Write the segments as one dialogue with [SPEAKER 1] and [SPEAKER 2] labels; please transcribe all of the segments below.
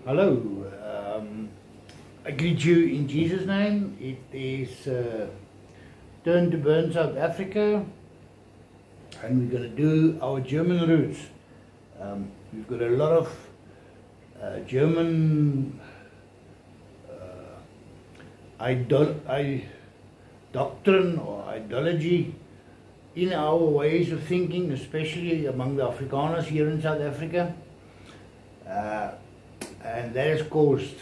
[SPEAKER 1] Hello, I greet you in Jesus' name. It is Turn to Burn South Africa, and we're going to do our German roots. We've got a lot of German doctrine or ideology in our ways of thinking, especially among the Afrikaners here in South Africa. And that has caused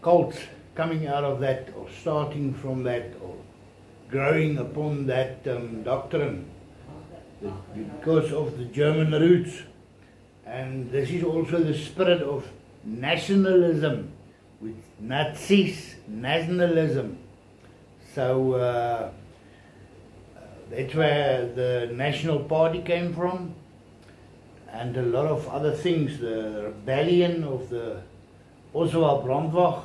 [SPEAKER 1] cults coming out of that, or starting from that, or growing upon that doctrine because of the German roots. And this is also the spirit of nationalism, with Nazis, nationalism. So that's where the National Party came from. And a lot of other things. The rebellion of the Oswald Brandwag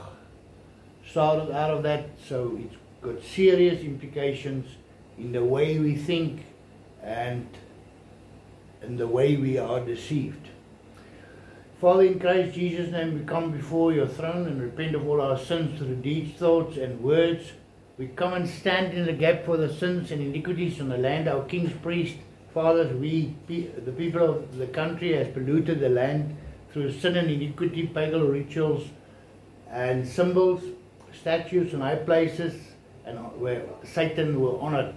[SPEAKER 1] started out of that, so it's got serious implications in the way we think and in the way we are deceived. Father, in Christ Jesus' name, we come before your throne and repent of all our sins through deeds, thoughts and words. We come and stand in the gap for the sins and iniquities on the land. Our kings, priests, fathers, the people of the country has polluted the land through sin and iniquity, pagan rituals and symbols, statues and high places, and where Satan were honored.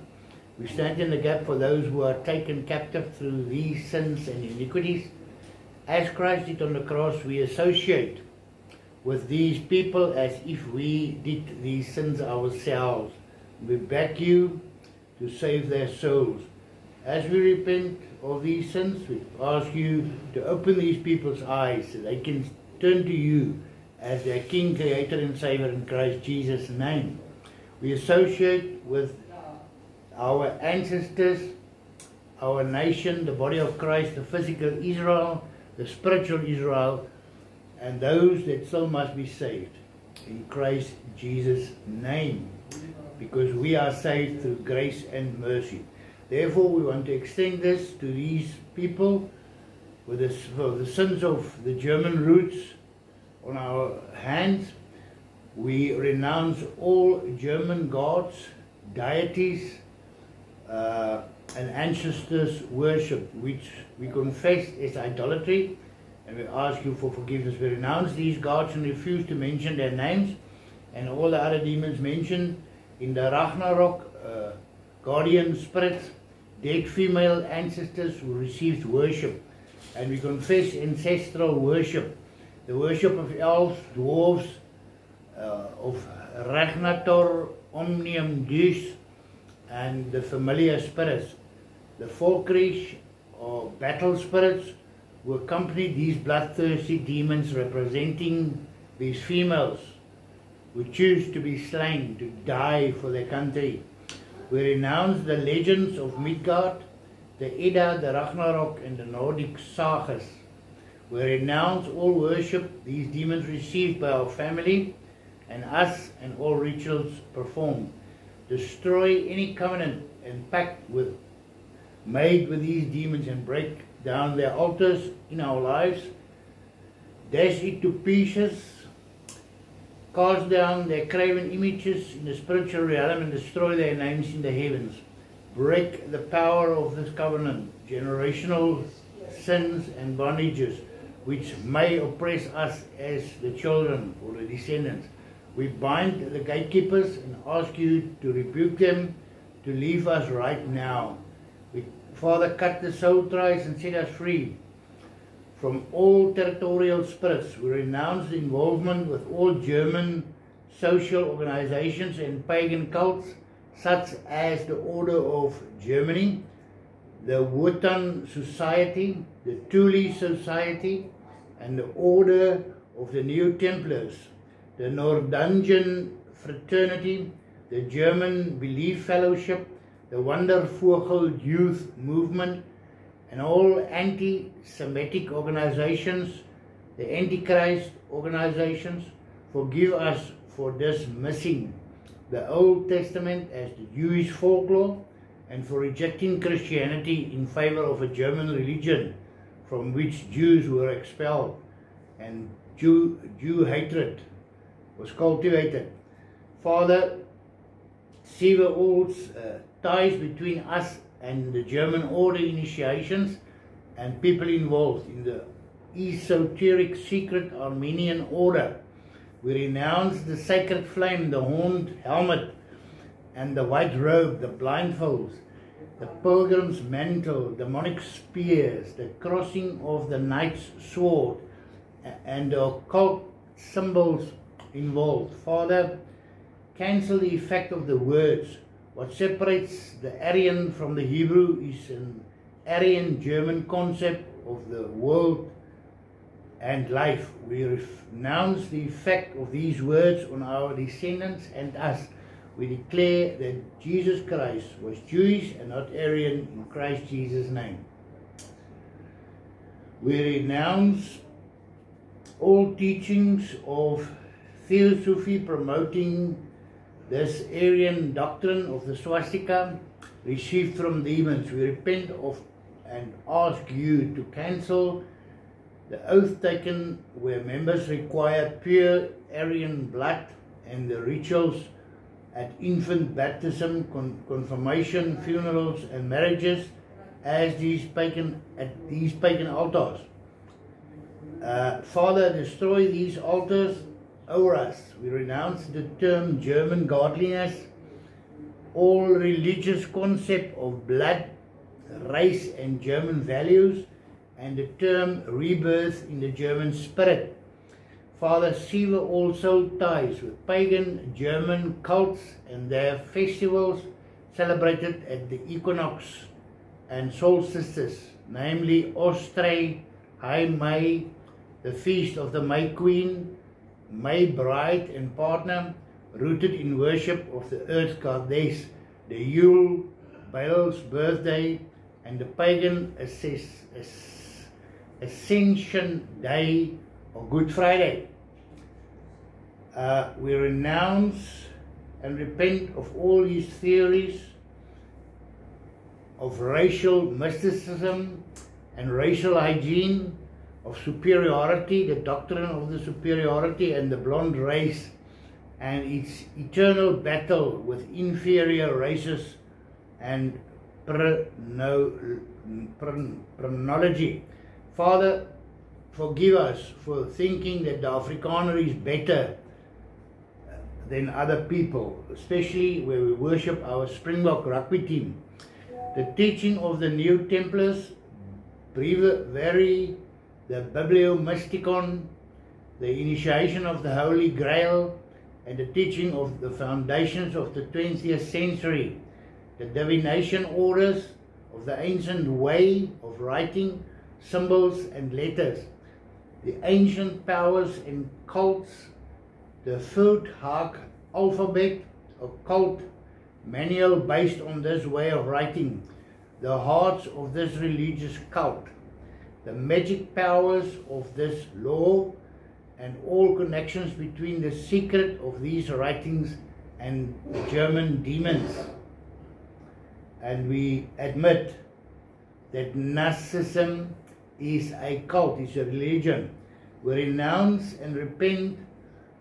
[SPEAKER 1] We stand in the gap for those who are taken captive through these sins and iniquities. As Christ did on the cross, we associate with these people as if we did these sins ourselves. We beg you to save their souls. As we repent of these sins, we ask you to open these people's eyes so they can turn to you as their King, Creator and Savior in Christ Jesus' name. We associate with our ancestors, our nation, the body of Christ, the physical Israel, the spiritual Israel, and those that still must be saved in Christ Jesus' name, because we are saved through grace and mercy. Therefore, we want to extend this to these people for the sins of the German roots on our hands. We renounce all German gods, deities, and ancestors' worship, which we confess is idolatry, and we ask you for forgiveness. We renounce these gods and refuse to mention their names, and all the other demons mentioned in the Ragnarok, guardian spirits, dead female ancestors who received worship. And we confess ancestral worship, the worship of elves, dwarves, of Ragnator, Omnium Deus, and the familiar spirits. The Volkreich, or battle spirits, who accompany these bloodthirsty demons representing these females who choose to be slain, to die for their country. We renounce the legends of Midgard, the Edda, the Ragnarok, and the Nordic sagas. We renounce all worship these demons received by our family and us, and all rituals performed. Destroy any covenant and pact made with these demons, and break down their altars in our lives. Dash it to pieces. Cast down their graven images in the spiritual realm and destroy their names in the heavens. Break the power of this covenant, generational sins and bondages which may oppress us as the children or the descendants. We bind the gatekeepers and ask you to rebuke them to leave us right now. We, Father, cut the soul ties and set us free from all territorial spirits. We renounce the involvement with all German social organizations and pagan cults, such as the Order of Germany, the Wotan Society, the Thule Society, and the Order of the New Templars, the Nordungen Fraternity, the German Belief Fellowship, the Wandervogel Youth Movement, and all anti-Semitic organizations, the Antichrist organizations. Forgive us for dismissing the Old Testament as the Jewish folklore, and for rejecting Christianity in favor of a German religion from which Jews were expelled, and Jew hatred was cultivated. Father, sever all ties between us and the German order initiations and people involved in the esoteric secret Armenian order. We renounce the sacred flame, the horned helmet, and the white robe, the blindfolds, the pilgrim's mantle, demonic spears, the crossing of the knight's sword, and the occult symbols involved. Father, cancel the effect of the words. What separates the Aryan from the Hebrew is an Aryan German concept of the world and life. We renounce the effect of these words on our descendants and us. We declare that Jesus Christ was Jewish and not Aryan in Christ Jesus' name. We renounce all teachings of Theosophy promoting this Aryan doctrine of the swastika received from demons. We repent of and ask you to cancel the oath taken where members require pure Aryan blood and the rituals at infant baptism, confirmation, funerals and marriages as at these pagan altars. Father, destroy these altars over us. We renounce the term German godliness, all religious concept of blood, race and German values, and the term rebirth in the German spirit. Father, sever all soul ties with pagan German cults and their festivals celebrated at the equinox and solstices, namely Ostray, High May, the feast of the May Queen, May bride and partner, rooted in worship of the earth goddess, the Yule, Baal's birthday, and the pagan Ascension Day or Good Friday. We renounce and repent of all these theories of racial mysticism and racial hygiene, of superiority, the doctrine of the superiority and the blonde race, and its eternal battle with inferior races and phrenology. Father, forgive us for thinking that the Afrikaner is better than other people, especially where we worship our Springbok rugby team. The teaching of the New Templars, Breviary, the Bibliomysticon, the initiation of the Holy Grail, and the teaching of the foundations of the 20th century, the divination orders of the ancient way of writing, symbols and letters, the ancient powers and cults, the Food-Hawk alphabet, a cult manual based on this way of writing, the hearts of this religious cult, the magic powers of this law, and all connections between the secret of these writings and German demons. And we admit that Nazism is a cult, is a religion. We renounce and repent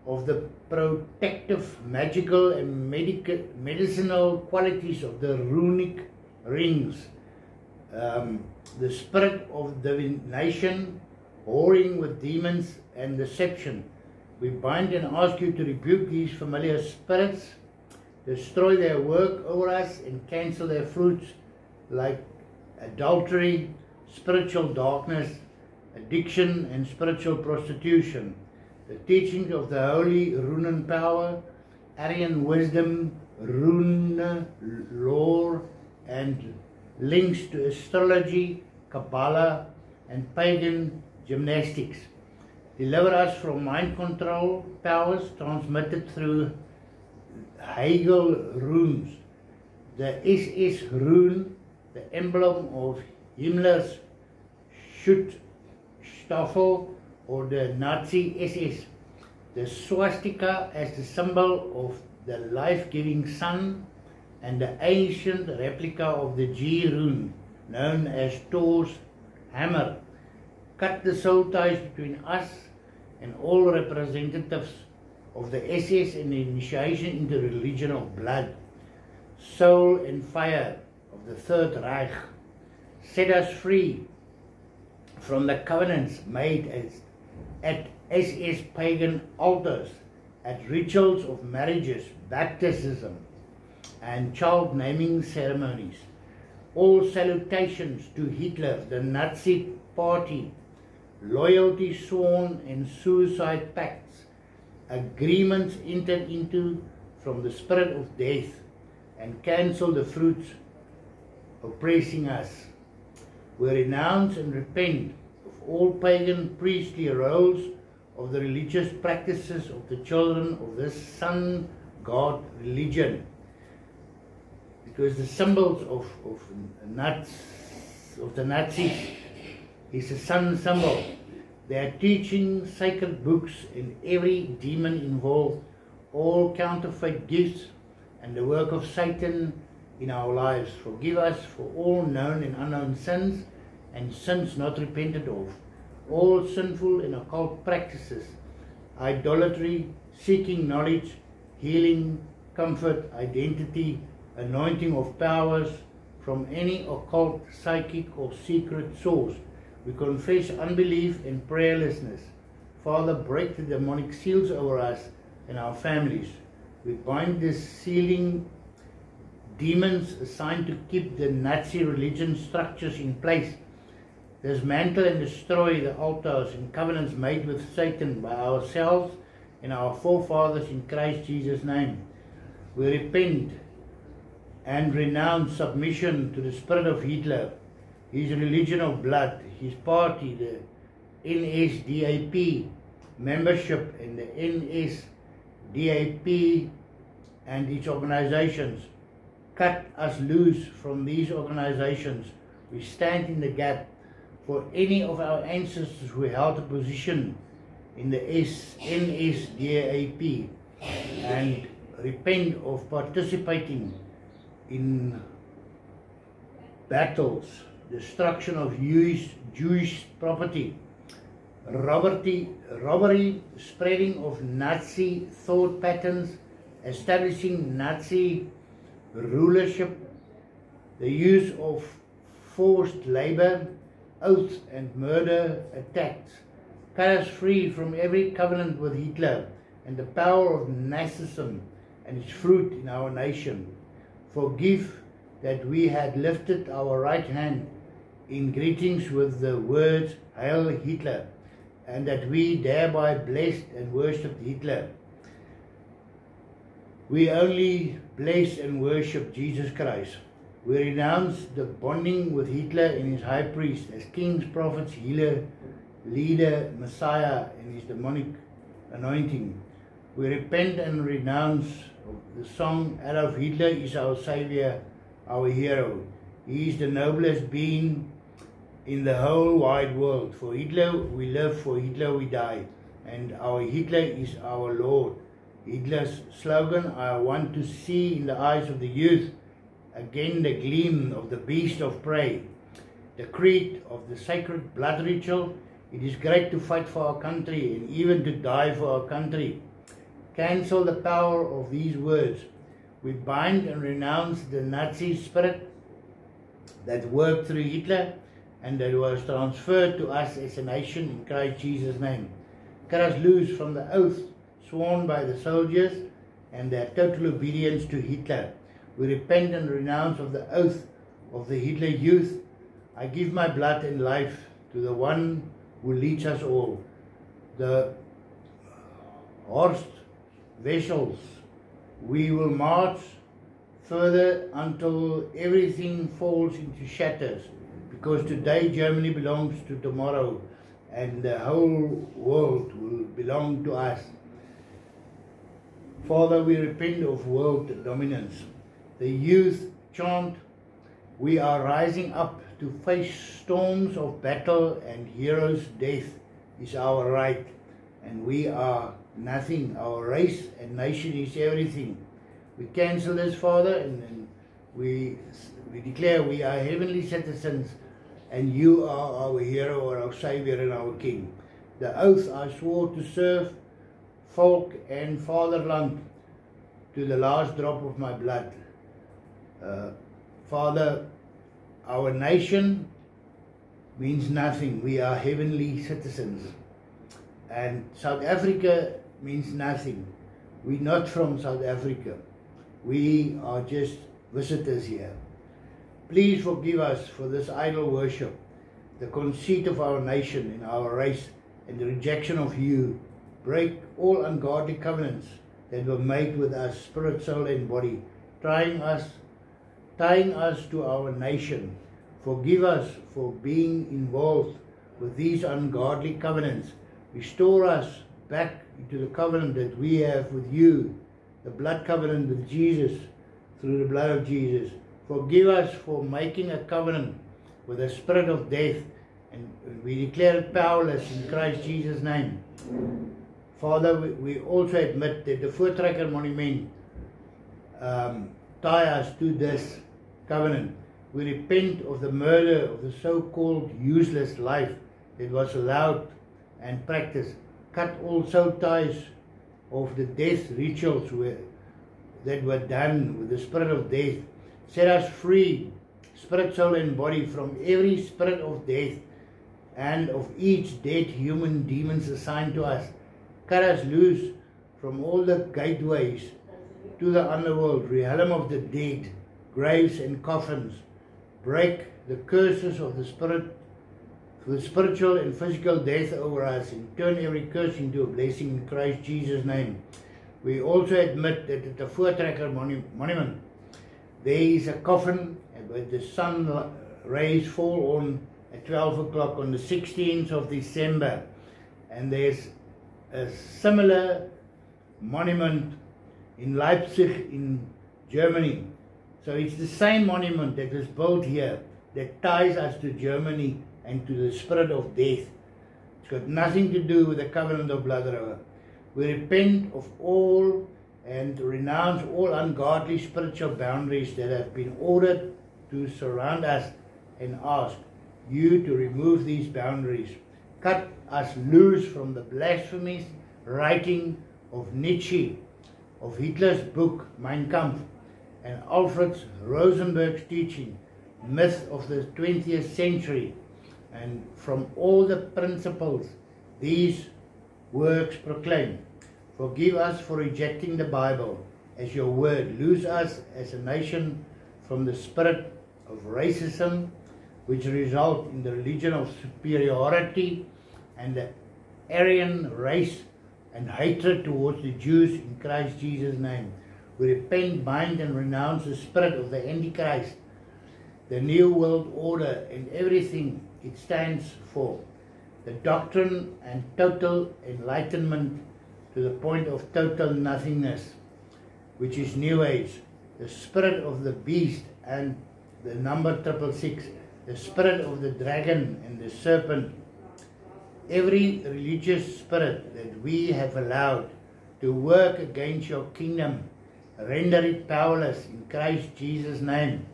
[SPEAKER 1] of the protective, magical and medicinal qualities of the runic rings, the spirit of divination, whoring with demons and deception. We bind and ask you to rebuke these familiar spirits, destroy their work over us and cancel their fruits like adultery, spiritual darkness, addiction and spiritual prostitution. The teachings of the holy Runen power, Aryan wisdom, Rune lore, and links to astrology, Kabbalah, and pagan gymnastics. Deliver us from mind control powers transmitted through Hegel runes, the SS rune, the emblem of Himmler's Schutzstaffel or the Nazi SS, the swastika as the symbol of the life-giving sun, and the ancient replica of the G rune, known as Thor's hammer. Cut the soul ties between us and all representatives of the SS and the initiation into the religion of blood, soul and fire of the Third Reich. Set us free from the covenants made at SS pagan altars, at rituals of marriages, baptism, and child naming ceremonies. All salutations to Hitler, the Nazi Party, loyalty sworn and suicide pacts, agreements entered into from the spirit of death, and cancel the fruits oppressing us. We renounce and repent of all pagan priestly roles of the religious practices of the children of this sun god religion, because the symbols of the Nazis is a sun symbol. They are teaching sacred books, and every demon involved, all counterfeit gifts, and the work of Satan in our lives. Forgive us for all known and unknown sins, and sins not repented of, all sinful and occult practices, idolatry, seeking knowledge, healing, comfort, identity, anointing of powers from any occult, psychic or secret source. We confess unbelief and prayerlessness. Father, break the demonic seals over us and our families. We bind the sealing demons assigned to keep the Nazi religion structures in place. Dismantle and destroy the altars and covenants made with Satan by ourselves and our forefathers in Christ Jesus' name. We repent and renounce submission to the spirit of Hitler, his religion of blood, his party, the NSDAP, membership in the NSDAP and its organizations. Cut us loose from these organizations. We stand in the gap for any of our ancestors who held a position in the NSDAP and repent of participating in battles, destruction of Jewish property, robbery, spreading of Nazi thought patterns, establishing Nazi rulership, the use of forced labor, oaths and murder attacks. Cut us free from every covenant with Hitler and the power of Nazism and its fruit in our nation. Forgive that we had lifted our right hand in greetings with the words Heil Hitler, and that we thereby blessed and worshipped Hitler. We only bless and worship Jesus Christ. We renounce the bonding with Hitler and his high priest as kings, prophets, healer, leader, Messiah, and his demonic anointing. We repent and renounce the song Adolf Hitler is our Savior, our hero. He is the noblest being in the whole wide world. For Hitler we live, for Hitler we die, and our Hitler is our Lord. Hitler's slogan, I want to see in the eyes of the youth again the gleam of the beast of prey. The creed of the sacred blood ritual, it is great to fight for our country and even to die for our country. Cancel the power of these words. We bind and renounce the Nazi spirit that worked through Hitler and that was transferred to us as a nation in Christ Jesus' name. Cut us loose from the oath sworn by the soldiers and their total obedience to Hitler. We repent and renounce of the oath of the Hitler youth. I give my blood and life to the one who leads us all. The Horst vessels. We will march further until everything falls into shatters, because today Germany belongs to tomorrow and the whole world will belong to us. Father, we repent of world dominance. The youth chant, we are rising up to face storms of battle, and heroes' death is our right, and we are nothing. Our race and nation is everything. We cancel this, Father, and we declare we are heavenly citizens, and you are our hero or our Savior and our King. the oath I swore to serve folk and fatherland to the last drop of my blood. Father, our nation means nothing. We are heavenly citizens. And South Africa means nothing. We're not from South Africa. We are just visitors here. Please forgive us for this idol worship, the conceit of our nation and our race, and the rejection of you. Break all ungodly covenants that were made with us, spirit, soul, and body, tying us to our nation. Forgive us for being involved with these ungodly covenants. Restore us back into the covenant that we have with you, the blood covenant with Jesus, through the blood of Jesus. Forgive us for making a covenant with the spirit of death, and we declare it powerless in Christ Jesus' name. Father, we also admit that the Voortrekker Monument tie us to this covenant. We repent of the murder of the so-called useless life that was allowed and practiced. Cut all soul ties of the death rituals that were done with the spirit of death. Set us free, spirit, soul, and body, from every spirit of death and of each dead human demons assigned to us. Cut us loose from all the gateways to the underworld, realm of the dead, graves and coffins. Break the curses of the spirit, for the spiritual and physical death over us, and turn every curse into a blessing in Christ Jesus' name. We also admit that at the Voortrekker Monument, there is a coffin where the sun rays fall on at 12 o'clock on the 16th of December. And there's a similar monument in Leipzig in Germany. So it's the same monument that was built here that ties us to Germany and to the spirit of death. It's got nothing to do with the covenant of Blood River. We repent of all and renounce all ungodly spiritual boundaries that have been ordered to surround us, and ask you to remove these boundaries. Cut us loose from the blasphemous writing of Nietzsche, of Hitler's book Mein Kampf, and Alfred Rosenberg's teaching, myth of the 20th century, and from all the principles these works proclaim. Forgive us for rejecting the Bible as your word. Loose us as a nation from the spirit of racism, which result in the religion of superiority and the Aryan race and hatred towards the Jews in Christ Jesus' name. We repent, bind, and renounce the spirit of the Antichrist, the New World Order, and everything it stands for, the doctrine and total enlightenment to the point of total nothingness, which is New Age, the spirit of the beast and the number 666, the spirit of the dragon and the serpent. Every religious spirit that we have allowed to work against your kingdom, render it powerless in Christ Jesus' name.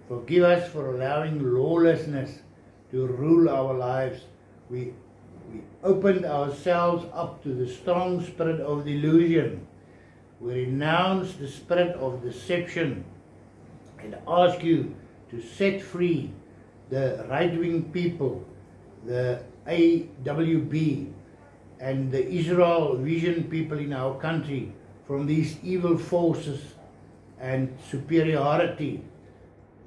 [SPEAKER 1] Forgive us for allowing lawlessness to rule our lives. We opened ourselves up to the strong spirit of delusion. We renounce the spirit of deception and ask you to set free the right-wing people, the AWB, and the Israel Vision people in our country from these evil forces and superiority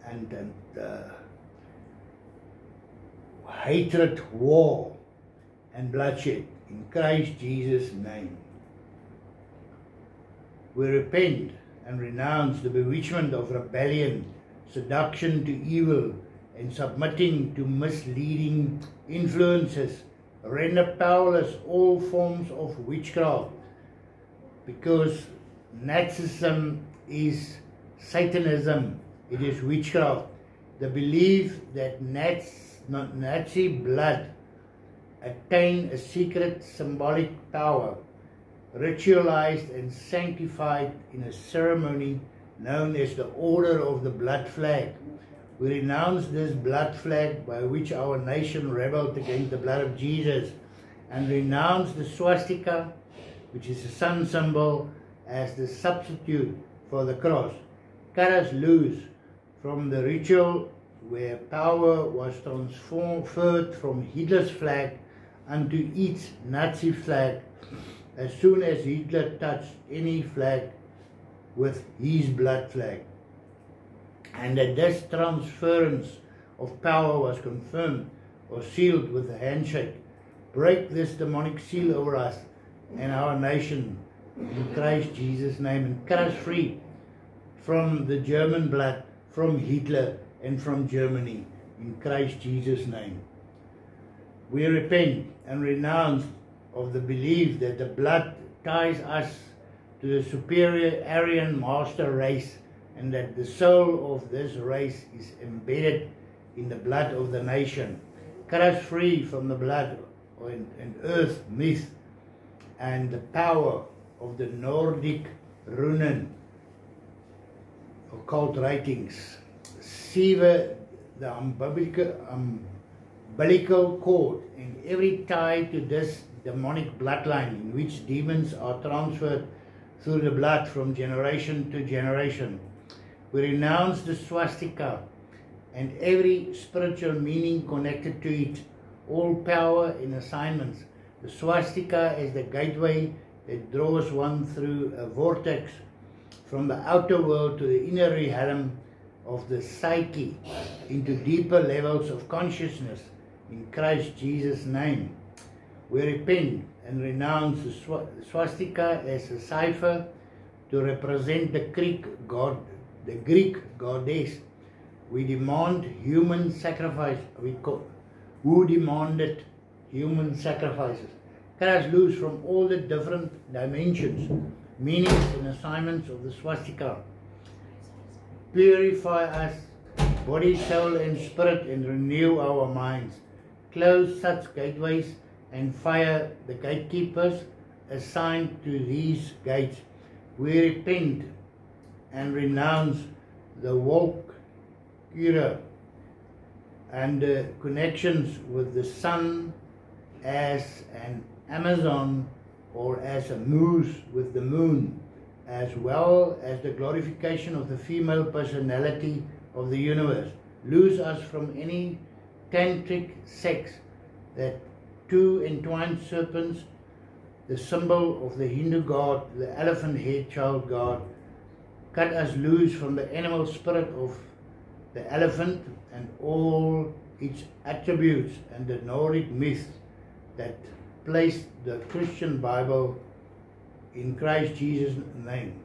[SPEAKER 1] and hatred, war, and bloodshed in Christ Jesus' name. We repent and renounce the bewitchment of rebellion, seduction to evil, and submitting to misleading influences. Render powerless all forms of witchcraft, because Nazism is Satanism, it is witchcraft. The belief that Nazi blood attained a secret symbolic power, ritualized and sanctified in a ceremony known as the Order of the Blood Flag. We renounce this blood flag by which our nation rebelled against the blood of Jesus and renounce the swastika, which is a sun symbol, as the substitute for the cross. Cut us loose from the ritual where power was transferred from Hitler's flag unto its Nazi flag as soon as Hitler touched any flag with his blood flag. And that this transference of power was confirmed or sealed with a handshake. Break this demonic seal over us and our nation in Christ Jesus' name, and cut us free from the German blood, from Hitler and from Germany in Christ Jesus' name. We repent and renounce of the belief that the blood ties us to the superior Aryan master race, and that the soul of this race is embedded in the blood of the nation. Cut us free from the blood and earth myth and the power of the Nordic Runen occult writings. Sever the umbilical cord and every tie to this demonic bloodline in which demons are transferred through the blood from generation to generation. We renounce the swastika and every spiritual meaning connected to it, all power and assignments. The swastika is the gateway that draws one through a vortex from the outer world to the inner realm of the psyche into deeper levels of consciousness in Christ Jesus' name. We repent and renounce the swastika as a cipher to represent the Greek goddess. We demand human sacrifice. Who demanded human sacrifices? Cut us loose from all the different dimensions, meanings and assignments of the swastika. Purify us, body, soul and spirit, and renew our minds. Close such gateways and fire the gatekeepers assigned to these gates. We repent and renounce the Walkura and the connections with the sun as an Amazon or as a moose with the moon, as well as the glorification of the female personality of the universe. Loose us from any tantric sex, that two entwined serpents, the symbol of the Hindu god, the elephant head child god. Cut us loose from the animal spirit of the elephant and all its attributes, and the Nordic myth that placed the Christian Bible in Christ Jesus' name,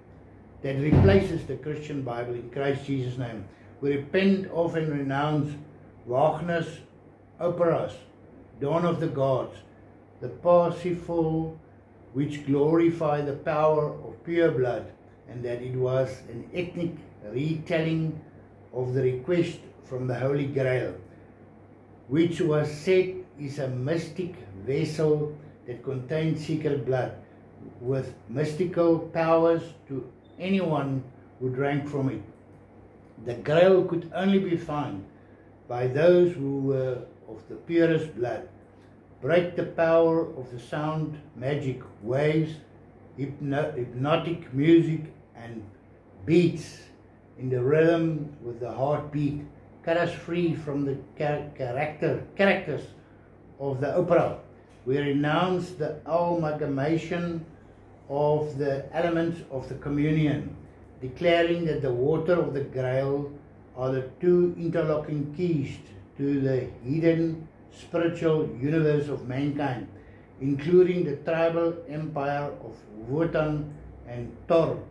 [SPEAKER 1] that replaces the Christian Bible in Christ Jesus' name. We repent of and renounce Wagner's operas, Dawn of the Gods, the Parsifal, which glorify the power of pure blood, and that it was an ethnic retelling of the request from the Holy Grail, which was said is a mystic vessel that contains secret blood with mystical powers to anyone who drank from it. The Grail could only be found by those who were of the purest blood. Break the power of the sound, magic, waves, hypnotic music and beats in the rhythm with the heartbeat. Cut us free from the characters of the opera. We renounce the amalgamation of the elements of the communion, declaring that the water of the Grail are the two interlocking keys to the hidden spiritual universe of mankind, including the tribal empire of Wotan and Thor.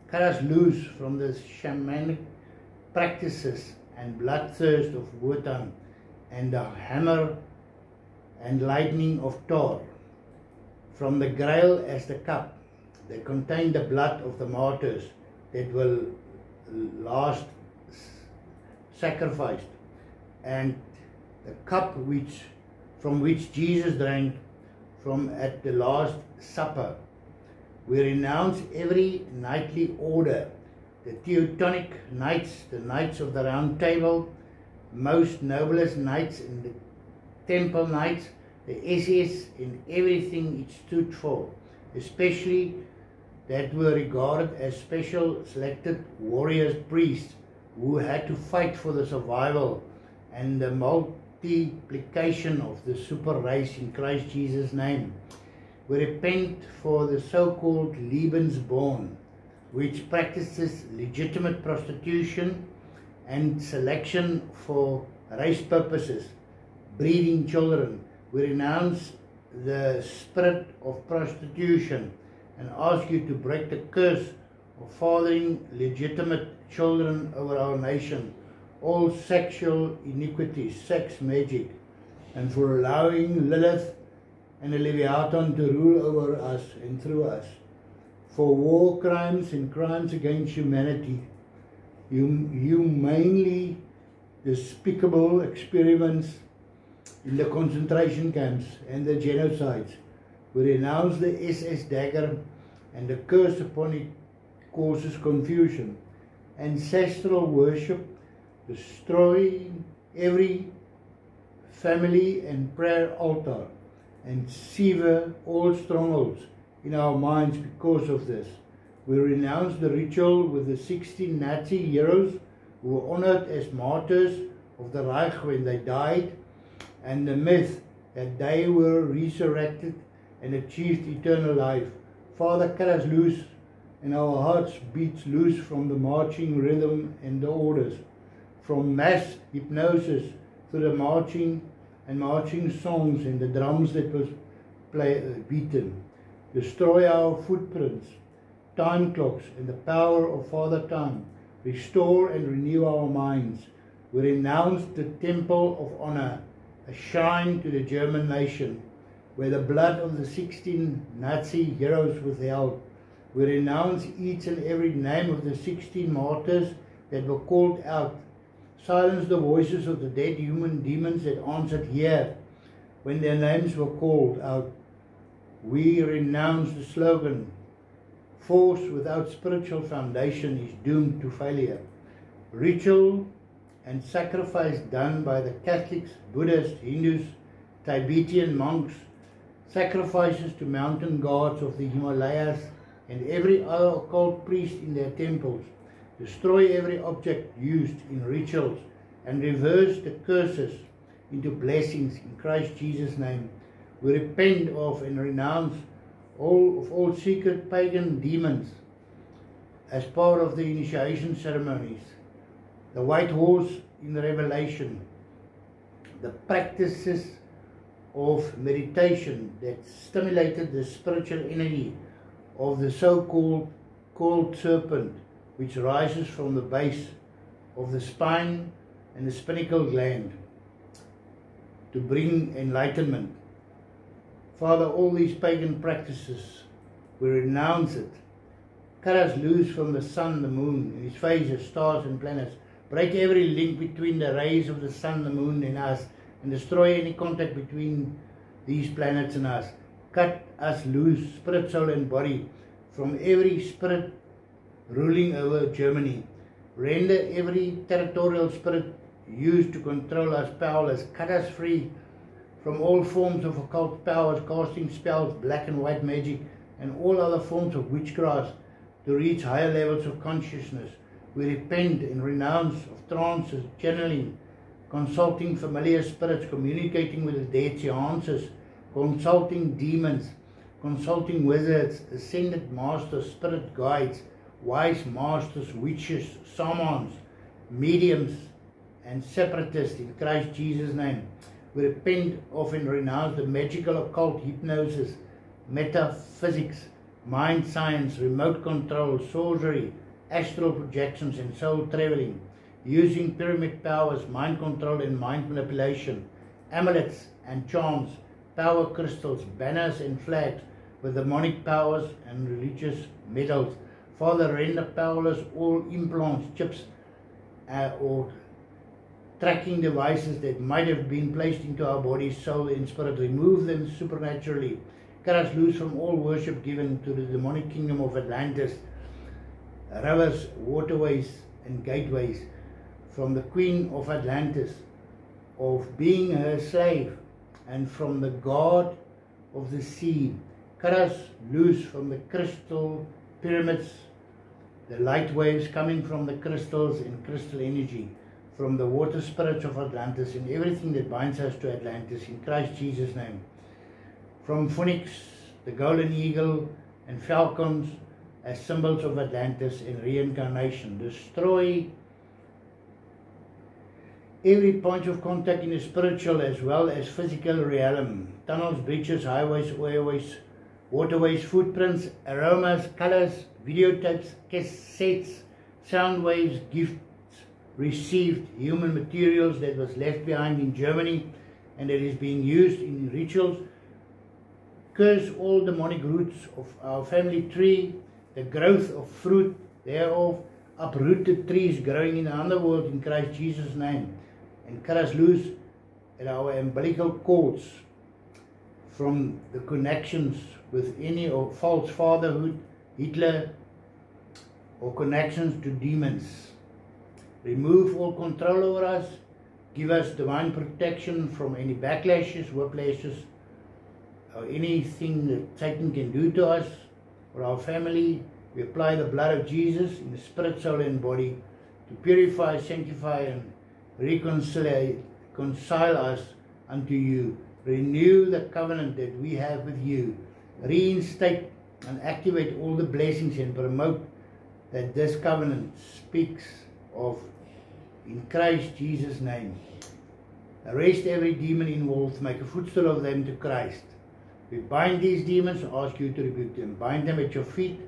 [SPEAKER 1] Cut us loose from the shamanic practices and bloodthirst of Wotan and the hammer and lightning of Thor. From the Grail as the cup that contain the blood of the martyrs that were last sacrificed, and the cup from which Jesus drank from at the Last Supper. We renounce every knightly order, the Teutonic Knights, the Knights of the Round Table, most noblest knights and the Temple Knights, the SS in everything it stood for, especially that were regarded as special selected warriors, priests, who had to fight for the survival and the multiplication of the super race in Christ Jesus' name. We repent for the so-called Lebensborn, which practices legitimate prostitution and selection for race purposes, breeding children. We renounce the spirit of prostitution and ask you to break the curse of fathering legitimate children over our nation, all sexual iniquities, sex magic, and for allowing Lilith and the Leviathan to rule over us and through us, for war crimes and crimes against humanity, humanly despicable experiments in the concentration camps and the genocides. We renounce the SS dagger and the curse upon it causes confusion. Ancestral worship, destroying every family and prayer altar, and sever all strongholds in our minds because of this. We renounce the ritual with the 16 Nazi heroes who were honored as martyrs of the Reich when they died, and the myth that they were resurrected and achieved eternal life. Father, cut us loose, and our hearts beats loose from the marching rhythm and the orders, from mass hypnosis to the marching songs and the drums that was beaten. Destroy our footprints, time clocks, and the power of Father Time. Restore and renew our minds. We renounce the temple of honor, a shrine to the German nation, where the blood of the 16 Nazi heroes was held. We renounce each and every name of the 16 martyrs that were called out. Silence the voices of the dead human demons that answered here when their names were called out. We renounce the slogan, force without spiritual foundation is doomed to failure. Ritual and sacrifice done by the Catholics, Buddhists, Hindus, Tibetan monks, sacrifices to mountain gods of the Himalayas and every other occult priest in their temples. Destroy every object used in rituals and reverse the curses into blessings in Christ Jesus' name. We repent of and renounce all secret pagan demons as part of the initiation ceremonies, the white horse in the Revelation, the practices of meditation that stimulated the spiritual energy of the so-called coiled serpent, which rises from the base of the spine and the spinal gland to bring enlightenment. Father, all these pagan practices, we renounce it. Cut us loose from the sun, the moon, and its phases, stars and planets. Break every link between the rays of the sun, the moon, and us, and destroy any contact between these planets and us. Cut us loose, spirit, soul, and body, from every spirit ruling over Germany. Render every territorial spirit used to control us powerless. Cut us free from all forms of occult powers, casting spells, black and white magic, and all other forms of witchcraft to reach higher levels of consciousness. We repent and renounce of trances, channeling, consulting familiar spirits, communicating with the dead seances, consulting demons, consulting wizards, ascended masters, spirit guides, wise masters, witches, shamans, mediums, and separatists in Christ Jesus' name. We repent of and renounce the magical occult, hypnosis, metaphysics, mind science, remote control, sorcery, astral projections, and soul traveling, using pyramid powers, mind control and mind manipulation, amulets and charms, power crystals, banners and flags with demonic powers and religious medals. Father, render powerless all implants, chips, or tracking devices that might have been placed into our body, soul, and spirit. Remove them supernaturally. Cut us loose from all worship given to the demonic kingdom of Atlantis, rivers, waterways, and gateways, from the Queen of Atlantis, of being her slave, and from the god of the sea. Cut us loose from the crystal pyramids, the light waves coming from the crystals and crystal energy, from the water spirits of Atlantis and everything that binds us to Atlantis, in Christ Jesus' name. From Phoenix, the golden eagle, and falcons as symbols of Atlantis and reincarnation. Destroy every point of contact in the spiritual as well as physical realm. Tunnels, bridges, highways, airways, waterways, footprints, aromas, colors, videotapes, cassettes, sound waves, gifts received, human materials that was left behind in Germany and that is being used in rituals. Curse all demonic roots of our family tree, the growth of fruit thereof, uprooted trees growing in the underworld in Christ Jesus' name, and cut us loose at our umbilical cords from the connections with any of false fatherhood, Hitler, or connections to demons. Remove all control over us. Give us divine protection from any backlashes, whiplashes, or anything that Satan can do to us or our family. We apply the blood of Jesus in the spirit, soul, and body to purify, sanctify, and reconcile us unto you. Renew the covenant that we have with you. Reinstate and activate all the blessings and promote that this covenant speaks of in Christ Jesus' name. Arrest every demon involved, make a footstool of them to Christ. We bind these demons, ask you to rebuke them. Bind them at your feet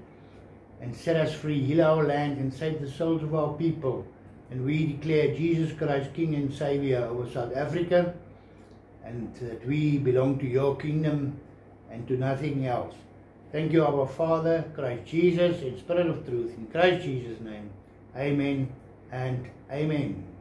[SPEAKER 1] and set us free. Heal our land and save the souls of our people. And we declare Jesus Christ King and Savior over South Africa, and that we belong to your kingdom and to nothing else. Thank you, our Father, Christ Jesus, in Spirit of truth, in Christ Jesus' name. Amen and amen.